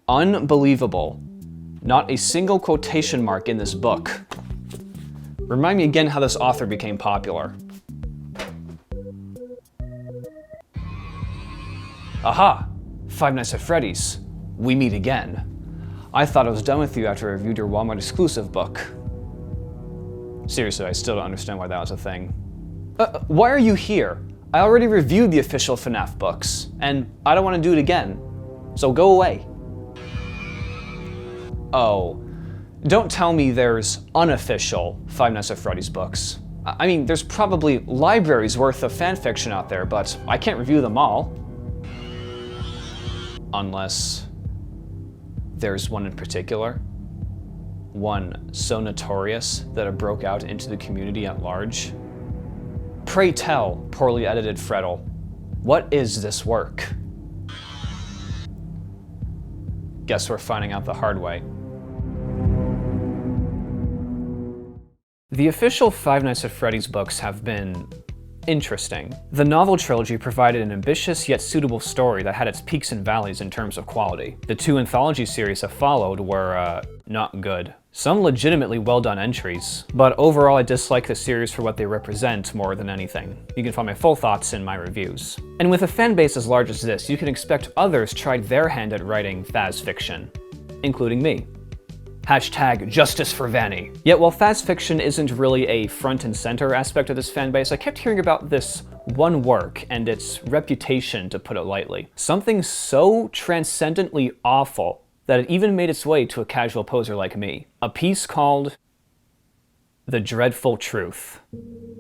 Unbelievable. Not a single quotation mark in this book. Remind me again how this author became popular. Aha! Five Nights at Freddy's. We meet again. I thought I was done with you after I reviewed your Walmart exclusive book. Seriously, I still don't understand why that was a thing. Why are you here? I already reviewed the official FNAF books, and I don't want to do it again. So go away. Oh, don't tell me there's unofficial Five Nights at Freddy's books. I mean, there's probably libraries worth of fanfiction out there, but I can't review them all. Unless there's one in particular. One so notorious that it broke out into the community at large. Pray tell, poorly edited Freddle, what is this work? Guess we're finding out the hard way. The official Five Nights at Freddy's books have been interesting. The novel trilogy provided an ambitious yet suitable story that had its peaks and valleys in terms of quality. The two anthology series that followed were, not good. Some legitimately well-done entries, but overall I dislike the series for what they represent more than anything. You can find my full thoughts in my reviews. And with a fanbase as large as this, you can expect others tried their hand at writing Faz fiction, including me. Hashtag justice for Vanny. Yet while fast fiction isn't really a front and center aspect of this fanbase, I kept hearing about this one work and its reputation, to put it lightly. Something so transcendently awful that it even made its way to a casual poser like me. A piece called The Dreadful Truth.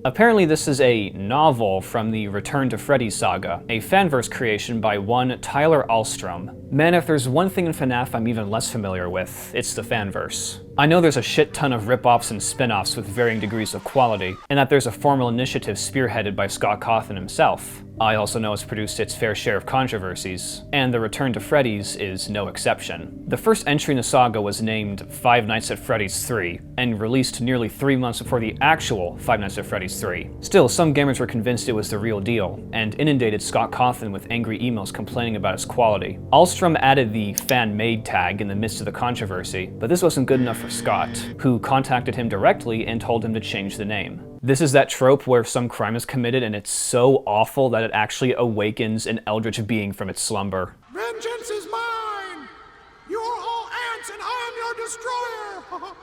Apparently this is a novel from the Return To Freddy saga, a fanverse creation by one Tyler Ahlström. Man, if there's one thing in FNAF I'm even less familiar with, it's the fanverse. I know there's a shit ton of rip-offs and spin-offs with varying degrees of quality, and that there's a formal initiative spearheaded by Scott Cawthon himself. I also know it's produced its fair share of controversies, and the Return to Freddy's is no exception. The first entry in the saga was named Five Nights at Freddy's 3, and released nearly 3 months before the actual Five Nights at Freddy's 3. Still, some gamers were convinced it was the real deal, and inundated Scott Cawthon with angry emails complaining about its quality. Ahlström added the fan-made tag in the midst of the controversy, but this wasn't good enough for Scott, who contacted him directly and told him to change the name. This is that trope where some crime is committed and it's so awful that it actually awakens an eldritch being from its slumber. Vengeance is mine! You're all ants and I am your destroyer!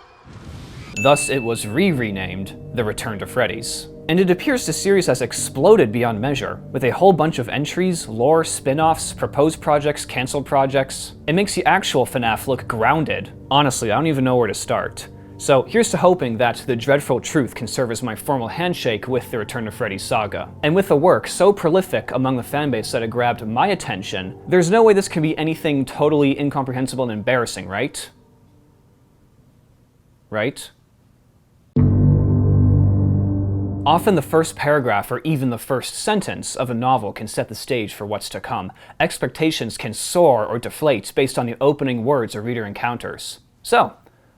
Thus, it was renamed The Return to Freddy's. And it appears the series has exploded beyond measure, with a whole bunch of entries, lore, spin-offs, proposed projects, cancelled projects. It makes the actual FNAF look grounded. Honestly, I don't even know where to start. So here's to hoping that The Dreadful Truth can serve as my formal handshake with the Return to Freddy saga. And with a work so prolific among the fanbase that it grabbed my attention, there's no way this can be anything totally incomprehensible and embarrassing, right? Right? Often the first paragraph or even the first sentence of a novel can set the stage for what's to come. Expectations can soar or deflate based on the opening words a reader encounters. So,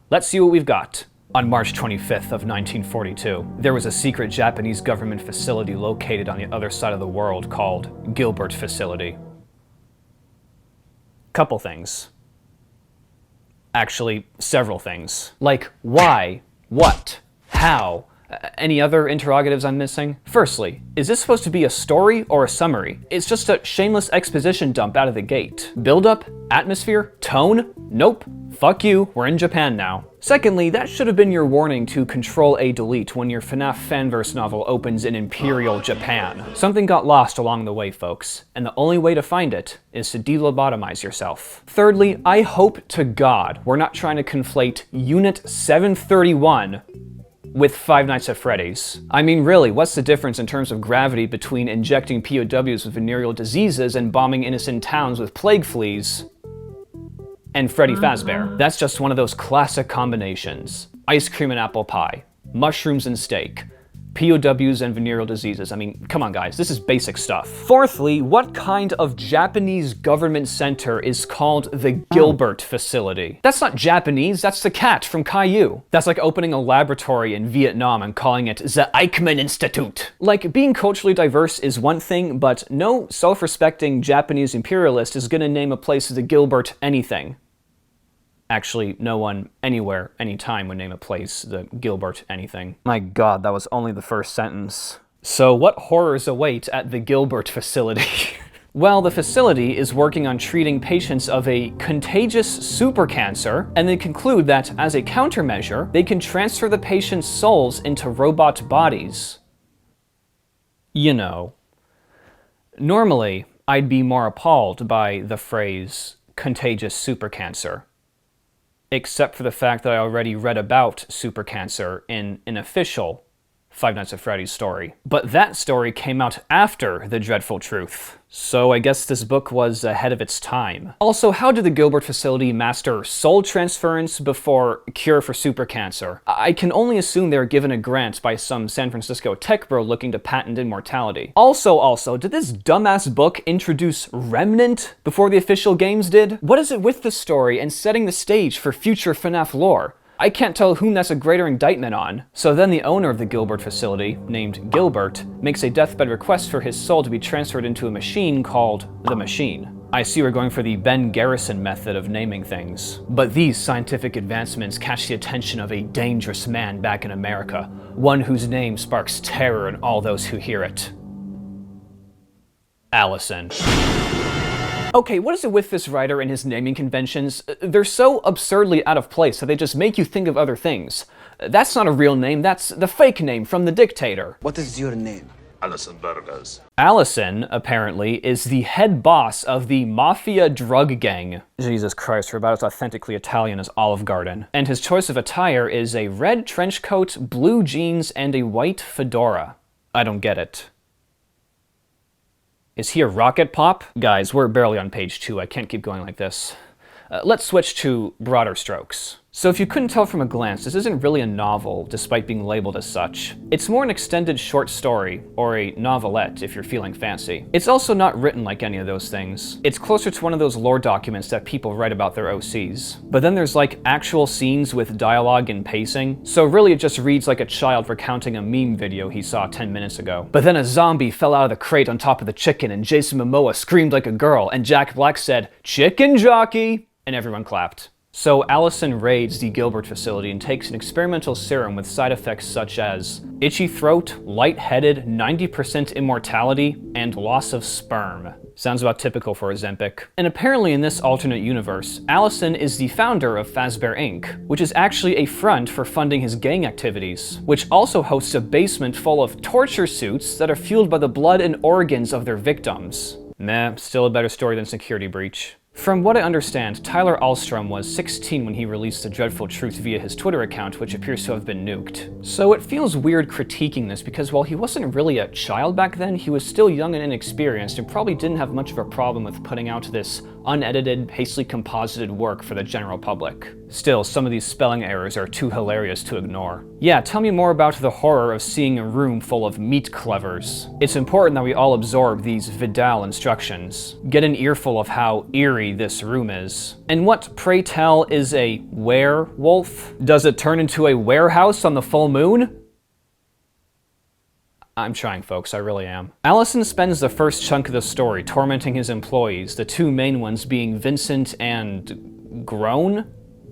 let's see what we've got. On March 25th of 1942, there was a secret Japanese government facility located on the other side of the world called Gilbert Facility. Couple things. Actually, several things. Like why, what, how. Any other interrogatives I'm missing? Firstly, is this supposed to be a story or a summary? It's just a shameless exposition dump out of the gate. Build-up? Atmosphere? Tone? Nope. Fuck you, we're in Japan now. Secondly, that should have been your warning to Control-A-Delete when your FNAF fanverse novel opens in Imperial Japan. Something got lost along the way, folks, and the only way to find it is to de-lobotomize yourself. Thirdly, I hope to God we're not trying to conflate Unit 731 with Five Nights at Freddy's. I mean, really, what's the difference in terms of gravity between injecting POWs with venereal diseases and bombing innocent towns with plague fleas and Freddy Fazbear? That's just one of those classic combinations. Ice cream and apple pie, mushrooms and steak, POWs and venereal diseases. I mean, come on guys, this is basic stuff. Fourthly, what kind of Japanese government center is called the Gilbert Facility? That's not Japanese, that's the cat from Caillou. That's like opening a laboratory in Vietnam and calling it the Eichmann Institute. Like, being culturally diverse is one thing, but no self-respecting Japanese imperialist is gonna name a place the Gilbert anything. Actually, no one anywhere, anytime would name a place the Gilbert anything. My god, that was only the first sentence. So what horrors await at the Gilbert facility? Well, the facility is working on treating patients of a contagious super cancer, and they conclude that, as a countermeasure, they can transfer the patient's souls into robot bodies. You know. Normally, I'd be more appalled by the phrase, contagious super cancer. Except for the fact that I already read about super cancer in an official Five Nights at Freddy's story. But that story came out after The Dreadful Truth, so I guess this book was ahead of its time. Also, how did the Gilbert facility master soul transference before cure for super cancer? I can only assume they were given a grant by some San Francisco tech bro looking to patent immortality. Also, did this dumbass book introduce Remnant before the official games did? What is it with this story and setting the stage for future FNAF lore? I can't tell whom that's a greater indictment on. So then the owner of the Gilbert facility, named Gilbert, makes a deathbed request for his soul to be transferred into a machine called the Machine. I see we're going for the Ben Garrison method of naming things. But these scientific advancements catch the attention of a dangerous man back in America, one whose name sparks terror in all those who hear it. Allison. Okay, what is it with this writer and his naming conventions? They're so absurdly out of place that they just make you think of other things. That's not a real name, that's the fake name from The Dictator. What is your name? Allison Burgers. Allison, apparently, is the head boss of the Mafia drug gang. Jesus Christ, we're about as authentically Italian as Olive Garden. And his choice of attire is a red trench coat, blue jeans, and a white fedora. I don't get it. Is he a rocket pop? Guys, we're barely on page 2. I can't keep going like this. Let's switch to broader strokes. So if you couldn't tell from a glance, this isn't really a novel, despite being labeled as such. It's more an extended short story, or a novelette if you're feeling fancy. It's also not written like any of those things. It's closer to one of those lore documents that people write about their OCs. But then there's like actual scenes with dialogue and pacing, so really it just reads like a child recounting a meme video he saw 10 minutes ago. But then a zombie fell out of the crate on top of the chicken, and Jason Momoa screamed like a girl, and Jack Black said, "Chicken jockey!" and everyone clapped. So Allison raids the Gilbert facility and takes an experimental serum with side effects such as itchy throat, lightheaded, 90% immortality, and loss of sperm. Sounds about typical for Ozempic. And apparently in this alternate universe, Allison is the founder of Fazbear Inc., which is actually a front for funding his gang activities, which also hosts a basement full of torture suits that are fueled by the blood and organs of their victims. Meh, still a better story than Security Breach. From what I understand, Tyler Ahlström was 16 when he released The Dreadful Truth via his Twitter account, which appears to have been nuked. So it feels weird critiquing this because while he wasn't really a child back then, he was still young and inexperienced and probably didn't have much of a problem with putting out this unedited, hastily composited work for the general public. Still, some of these spelling errors are too hilarious to ignore. Yeah, tell me more about the horror of seeing a room full of meat clevers. It's important that we all absorb these Vidal instructions. Get an earful of how eerie this room is. And what, pray tell, is a werewolf? Does it turn into a warehouse on the full moon? I'm trying, folks, I really am. Allison spends the first chunk of the story tormenting his employees, the two main ones being Vincent and Groan?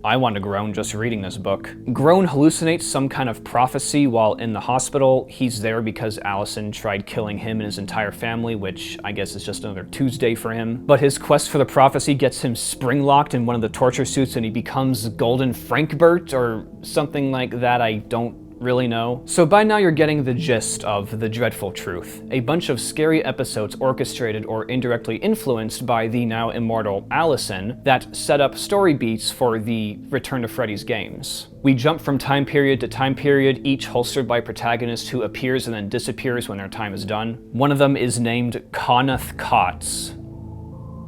I want to groan just reading this book. Groan hallucinates some kind of prophecy while in the hospital. He's there because Allison tried killing him and his entire family, which I guess is just another Tuesday for him. But his quest for the prophecy gets him spring-locked in one of the torture suits and he becomes Golden Frankbert or something like that. I don't really know. So by now you're getting the gist of The Dreadful Truth, a bunch of scary episodes orchestrated or indirectly influenced by the now immortal Allison that set up story beats for the Return to Freddy's games. We jump from time period to time period, each holstered by a protagonist who appears and then disappears when their time is done. One of them is named Coneth Kotz.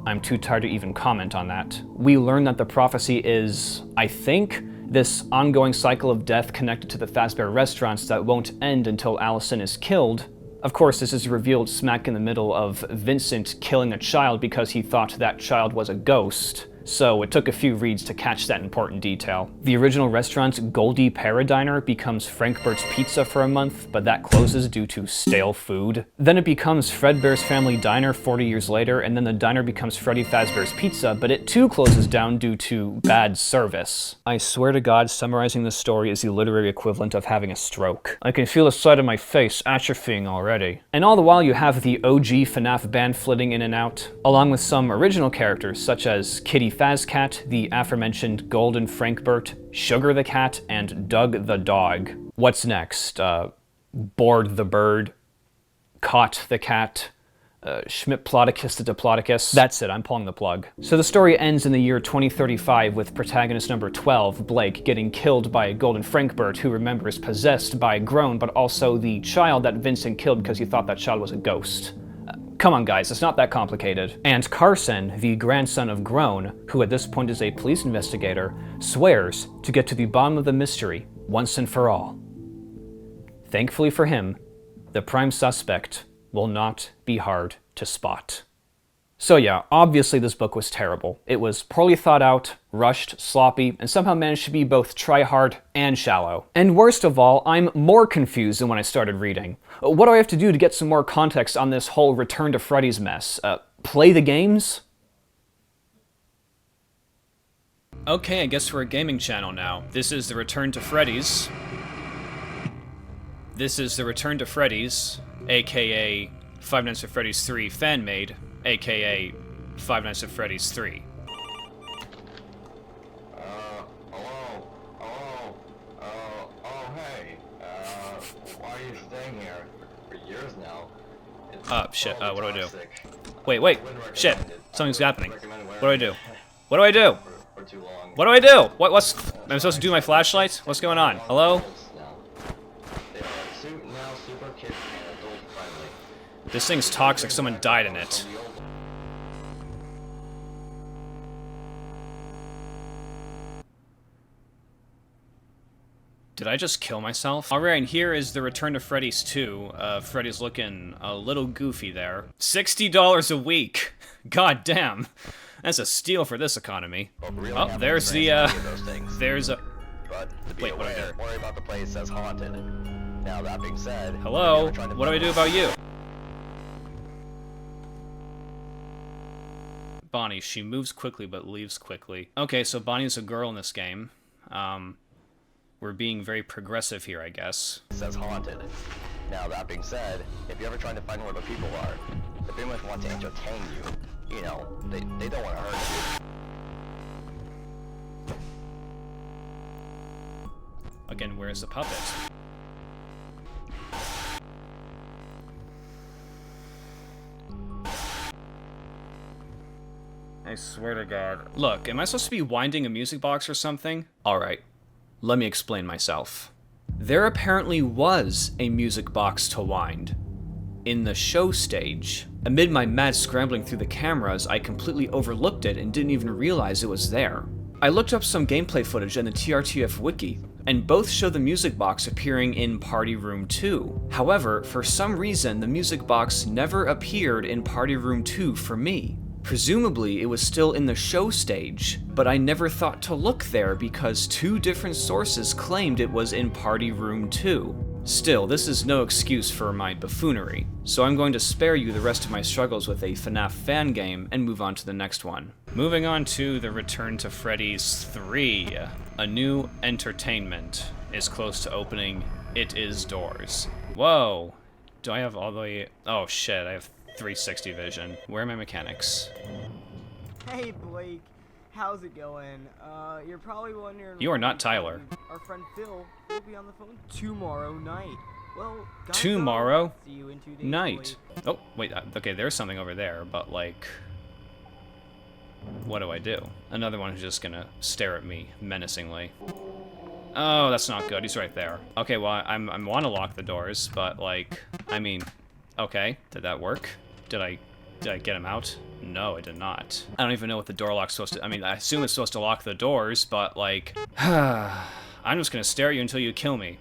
I'm too tired to even comment on that. We learn that the prophecy is, I think, this ongoing cycle of death connected to the Fazbear restaurants that won't end until Allison is killed. Of course, this is revealed smack in the middle of Vincent killing a child because he thought that child was a ghost. so it took a few reads to catch that important detail. The original restaurant's Goldie Paradiner becomes Frankbert's Pizza for a month, but that closes due to stale food. Then it becomes Fredbear's Family Diner 40 years later, and then the diner becomes Freddy Fazbear's Pizza, but it too closes down due to bad service. I swear to God, summarizing this story is the literary equivalent of having a stroke. I can feel the side of my face atrophying already. And all the while you have the OG FNAF band flitting in and out, along with some original characters such as Kitty Fazcat, the aforementioned Golden Frankbert, Sugar the Cat, and Doug the Dog. What's next? Board the Bird, Caught the Cat, Schmidtplodicus the Diplodocus. That's it, I'm pulling the plug. So the story ends in the year 2035 with protagonist number 12, Blake, getting killed by a Golden Frankbert who remembers possessed by Groan, but also the child that Vincent killed because he thought that child was a ghost. Come on guys, it's not that complicated. And Carlson, the grandson of Groan, who at this point is a police investigator, swears to get to the bottom of the mystery once and for all. Thankfully for him, the prime suspect will not be hard to spot. So yeah, obviously this book was terrible. It was poorly thought out, rushed, sloppy, and somehow managed to be both try-hard and shallow. And worst of all, I'm more confused than when I started reading. What do I have to do to get some more context on this whole Return to Freddy's mess? Play the games? Okay, I guess we're a gaming channel now. This is the Return to Freddy's. This is the Return to Freddy's, aka Five Nights at Freddy's 3 fan-made, aka Five Nights at Freddy's 3. Hey, why are you staying here for years now? Shit, what do I do? Wait, shit, something's happening. What do I do? What do I do? What do I do? What's, am I supposed to do my flashlight? What's going on? Hello? This thing's toxic, someone died in it. Did I just kill myself? Alright, and here is the Return to Freddy's 2. Freddy's looking a little goofy there. $60 a week! God damn! That's a steal for this economy. Oh, there's the, there's a... Wait, what do I do? Worry about the place that's haunted. Now, that being said... Hello? What do I do about you? Bonnie, she moves quickly but leaves quickly. Okay, so Bonnie's a girl in this game. We're being very progressive here, I guess. It says haunted. Now, that being said, if you're ever trying to find where the people are, they pretty much want to entertain you. You know, they don't want to hurt you. Again, where's the puppet? I swear to God. Look, am I supposed to be winding a music box or something? Alright, let me explain myself. There apparently was a music box to wind. In the show stage. Amid my mad scrambling through the cameras, I completely overlooked it and didn't even realize it was there. I looked up some gameplay footage in the TRTF wiki, and both show the music box appearing in Party Room 2. However, for some reason, the music box never appeared in Party Room 2 for me. Presumably, it was still in the show stage, but I never thought to look there because two different sources claimed it was in Party Room 2. Still, this is no excuse for my buffoonery, so I'm going to spare you the rest of my struggles with a FNAF fan game and move on to the next one. Moving on to the Return to Freddy's 3. A new entertainment is close to opening its doors. Whoa! Do I have all the way... Oh shit, I have 360 vision. Where are my mechanics? Hey Blake, how's it going? You're probably wondering... You are not Tyler. Our friend Phil will be on the phone tomorrow night. Well, tomorrow see you in 2 days, night. Blake. Oh, wait, okay, there's something over there, but like... What do I do? Another one who's just gonna stare at me menacingly. Oh, that's not good. He's right there. Okay, well, I want to lock the doors, but like, I mean, okay, did that work? Did I get him out? No, I did not. I don't even know what the door lock's supposed to... I mean, I assume it's supposed to lock the doors, but like... I'm just gonna stare at you until you kill me.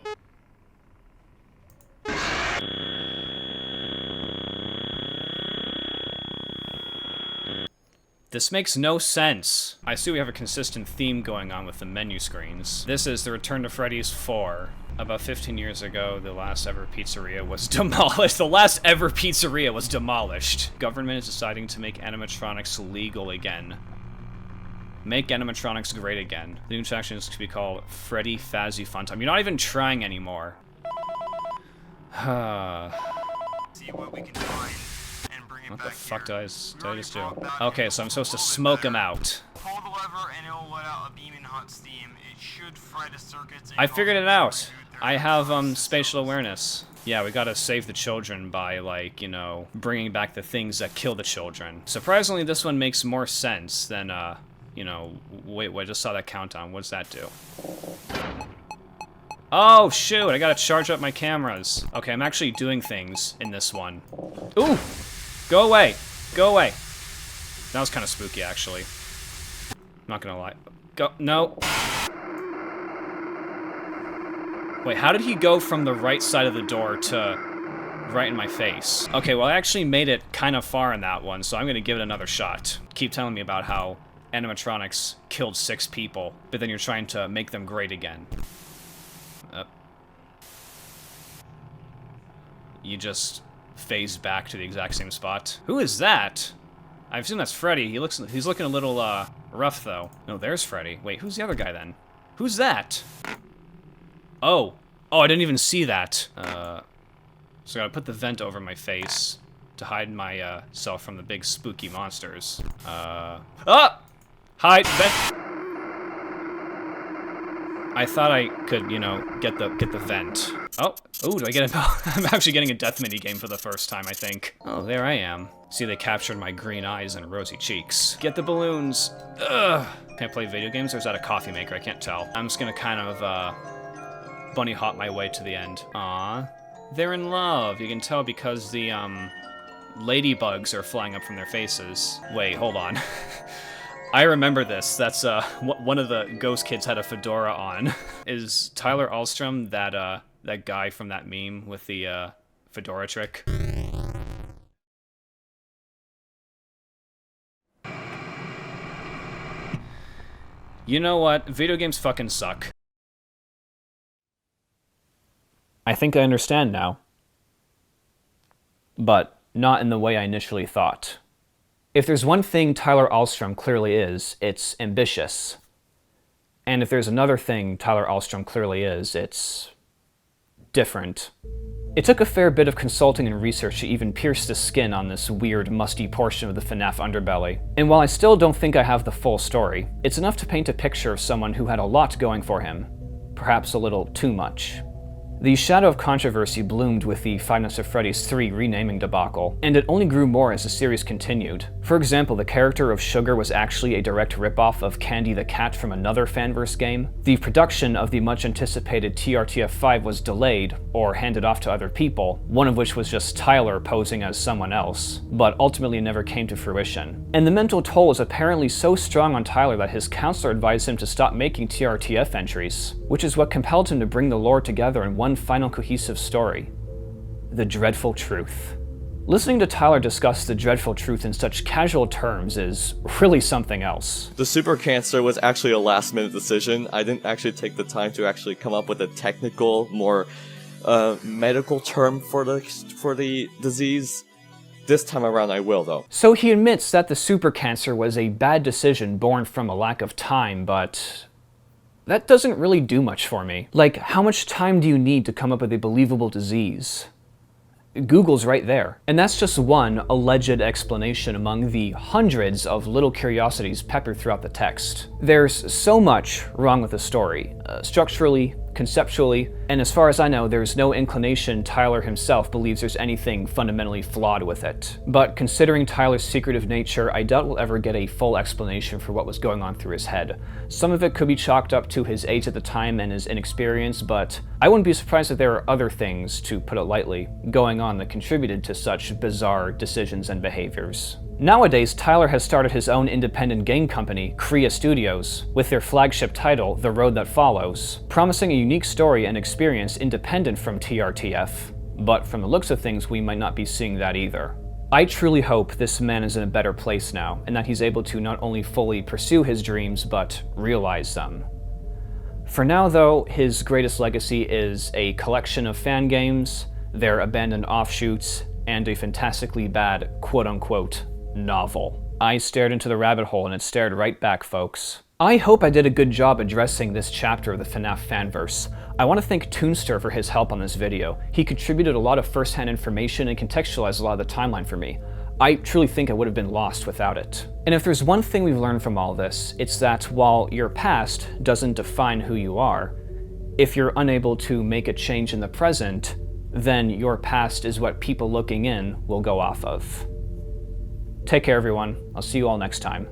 This makes no sense. I see we have a consistent theme going on with the menu screens. This is the Return to Freddy's 4. About 15 years ago, the last ever pizzeria was demolished. The last ever pizzeria was demolished. Government is deciding to make animatronics legal again. Make animatronics great again. The new attraction is to be called Freddy Fazzy Fun Time. You're not even trying anymore. See what we can find and bring it What back the fuck here. did I just do? Okay, so I'm supposed to smoke him out. Pull the lever and it'll let out a beaming hot steam. It should fry the circuits. and I figured it out. shoot their I have cells. spatial awareness. Yeah, we gotta save the children by, like, you know, bringing back the things that kill the children. Surprisingly, this one makes more sense than, you know, wait, I just saw that countdown. What's that do? Oh, shoot, I gotta charge up my cameras. Okay, I'm actually doing things in this one. Ooh! Go away! Go away! That was kind of spooky, actually. Not gonna lie. Go, no. Wait, how did he go from the right side of the door to right in my face? Okay, well, I actually made it kind of far in that one, so I'm gonna give it another shot. Keep telling me about how animatronics killed 6 people, but then you're trying to make them great again. You just phased back to the exact same spot. Who is that? I assume that's Freddy. He's looking a little, rough, though. No, there's Freddy. Wait, who's the other guy, then? Who's that? Oh. Oh, I didn't even see that. So I gotta put the vent over my face to hide my, self from the big spooky monsters. Ah! Hide! Vent! I thought I could, you know, get the vent. Oh, do I get it? I'm actually getting a death mini game for the first time, I think. Oh, there I am. See, they captured my green eyes and rosy cheeks. Get the balloons. Ugh. Can I play video games, or is that a coffee maker? I can't tell. I'm just gonna kind of, bunny hop my way to the end. Aw. They're in love. You can tell because the, ladybugs are flying up from their faces. Wait, hold on. I remember this. That's, one of the ghost kids had a fedora on. Is Tyler Ahlström that guy from that meme with the, fedora trick? You know what? Video games fucking suck. I think I understand now. But not in the way I initially thought. If there's one thing Tyler Ahlström clearly is, it's ambitious. And if there's another thing Tyler Ahlström clearly is, it's different. It took a fair bit of consulting and research to even pierce the skin on this weird, musty portion of the FNAF underbelly. And while I still don't think I have the full story, it's enough to paint a picture of someone who had a lot going for him. Perhaps a little too much. The shadow of controversy bloomed with the Five Nights at Freddy's 3 renaming debacle, and it only grew more as the series continued. For example, the character of Sugar was actually a direct ripoff of Candy the Cat from another fanverse game. The production of the much-anticipated TRTF 5 was delayed, or handed off to other people, one of which was just Tyler posing as someone else, but ultimately never came to fruition. And the mental toll is apparently so strong on Tyler that his counselor advised him to stop making TRTF entries, which is what compelled him to bring the lore together in one final cohesive story. The dreadful truth. Listening to Tyler discuss the dreadful truth in such casual terms is really something else. The super cancer was actually a last-minute decision. I didn't actually take the time to actually come up with a technical, more medical term for the disease. This time around I will, though. So he admits that the super cancer was a bad decision born from a lack of time, but that doesn't really do much for me. Like, how much time do you need to come up with a believable disease? Google's right there. And that's just one alleged explanation among the hundreds of little curiosities peppered throughout the text. There's so much wrong with the story, structurally, conceptually, and as far as I know, there's no inclination Tyler himself believes there's anything fundamentally flawed with it. But considering Tyler's secretive nature, I doubt we'll ever get a full explanation for what was going on through his head. Some of it could be chalked up to his age at the time and his inexperience, but I wouldn't be surprised if there are other things, to put it lightly, going on that contributed to such bizarre decisions and behaviors. Nowadays, Tyler has started his own independent game company, Krea Studios, with their flagship title, The Road That Follows, promising a unique story and experience independent from TRTF. But from the looks of things, we might not be seeing that either. I truly hope this man is in a better place now, and that he's able to not only fully pursue his dreams, but realize them. For now though, his greatest legacy is a collection of fan games, their abandoned offshoots, and a fantastically bad quote-unquote novel. I stared into the rabbit hole and it stared right back, folks. I hope I did a good job addressing this chapter of the FNAF fanverse. I want to thank Toonster for his help on this video. He contributed a lot of first-hand information and contextualized a lot of the timeline for me. I truly think I would have been lost without it. And if there's one thing we've learned from all this, it's that while your past doesn't define who you are, if you're unable to make a change in the present, then your past is what people looking in will go off of. Take care, everyone. I'll see you all next time.